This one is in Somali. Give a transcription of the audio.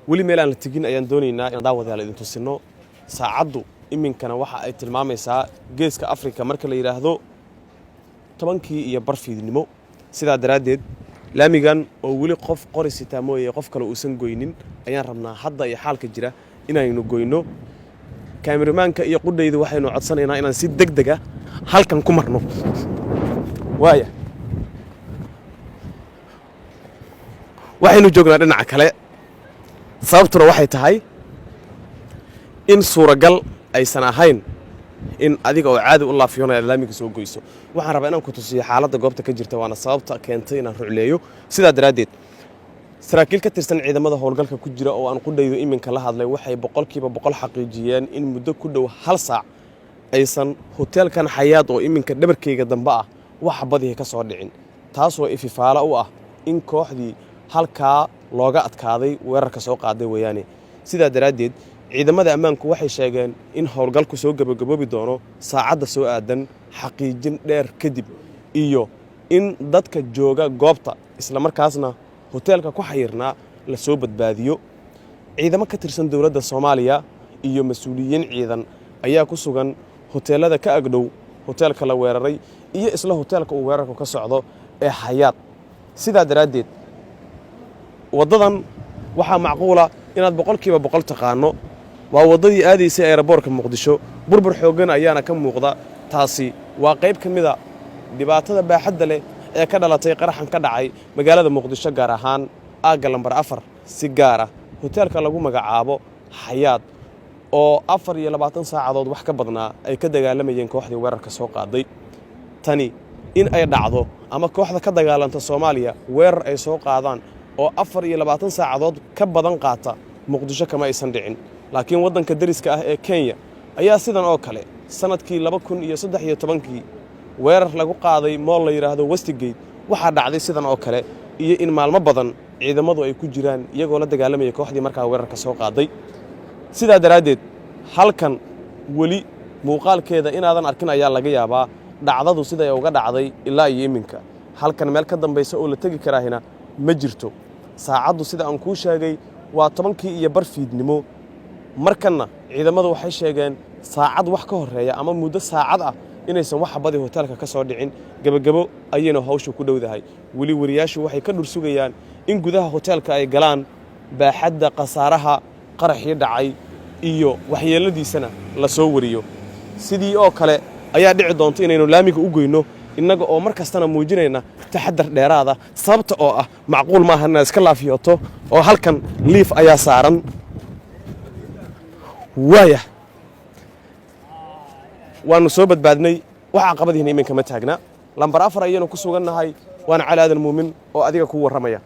weli meel aan la tegin ayaan doonaynaa in daawadayaal idin tusino saacaddu iminkana waxa ay tilmaamaysaa geeska Afrika marka la yiraahdo 10kii iyo bar fiidnimo sidaa daraadeed laamigan oo weli qof qorisita mooyee qof kale uusan goynin ayaan rabnaa hadda iyo xaalka jira inaynu goyno kaameramanka iyo qudhaydu waxaynu codsanaynaa inaan si degdeg ah halkan ku marno waaya waxaynu joognaa dhinaca kale sababtuna waxay tahay in suuragal aysan ahayn in adiga oo caadi u laafiyonaya laamiga soo goyso waxaan rabaa inaan ku tusiyo xaaladda goobta ka jirta waana sababta keentay inaan rucleeyo sidaa daraadeed saraakiil ka tirsan ciidamada howlgalka ku jira oo aan qudhaydo iminka la hadlay waxay 100% xaqiijiyeen in muddo ku dhow 1 saac aysan hoteelkan Xayaat oo iminka dhabarkayga dambe ah wax badii ka soo dhicin taasoo ififaala u ah in kooxdii halka looga adkaaday weerarka soo qaaday wayaane sidaa daraadeed ciidamada ammaanku waxay sheegeen in howlgalku soo gabagaboobi doono saacadda soo aadan xaqiijin dheer kadib iyo in dadka jooga goobta isla markaasna hoteelka ku xayirnaa la soo badbaadiyo ciidamo ka tirsan dawladda Soomaaliya iyo mas'uuliyiin ciidan ayaa ku sugan hoteelada ka agdhow hoteelka la weeraray iyo isla hoteelka uu weerarku ka socdo ee Xayaat sidaa daraadeed wadadan waxa macquula inaad 100% taqaano waa wadadii aadaysay aeroboortka Muqdisho burbur xoogan ayaana ka muuqda taasi waa qayb kamida dhibaatada baaxadda leh ee ka dhalatay qaraxan ka dhacay magaalada Muqdisho gaar ahaan aaga lambar 4 si gaar ah hoteelka lagu magacaabo Xayaat oo 24 saacadood wax ka badnaa ay ka dagaalamayeen kooxdii weerarka soo qaaday tani in ay dhacdo ama kooxda ka dagaalanta Soomaaliya weerar ay soo qaadaan oo 24 saacadood ka badan qaata Muqdisho kama aysan dhicin laakiin wadanka dariska ah ee Kenya ayaa sidan oo kale sanadkii 2013 weerar lagu qaaday mool la yiraahdo Westgate waxa dhacday sidan oo kale iyo in maalmo badan ciidamadu ay ku jiraan iyagoo la dagaalamaya kooxdii markaa weerarka soo qaaday sidaa daraadeed halkan weli muuqaalkeeda inaadan arkin ayaa laga yaabaa dhacdadu sida ay uga dhacday ilaa iyo iminka halkan meel ka dambaysa oo la tagi karaahina ma jirto saacaddu sida aan ku sheegay waa 10kii iyo bar fiidnimo markana ciidamadu waxay sheegeen saacad wax ka horeeya ama muddo saacad ah inaysan wax badii hoteelka ka soo dhicin gabagabo ayayna hawshu ku dhowdahay weli wariyaashu waxay ka dhursugayaan in gudaha hoteelka ay galaan baaxadda qasaaraha qaraxii dhacay iyo waxyeeladiisana la soo wariyo sidii oo kale ayaa dhici doonta inaynu laamiga u goyno innaga oo mar kastana muujinayna taxaddar dheeraada sababta oo ah macquul maaha inaad iska laafiyoto oo halkan liif ayaa saaran waaya waanu soo badbaadnay waxa caqabadiina iminka ma taagna lambar 4 ayaynu ku sugannahay waana Cali Aadan Muumin oo adiga ku waramaya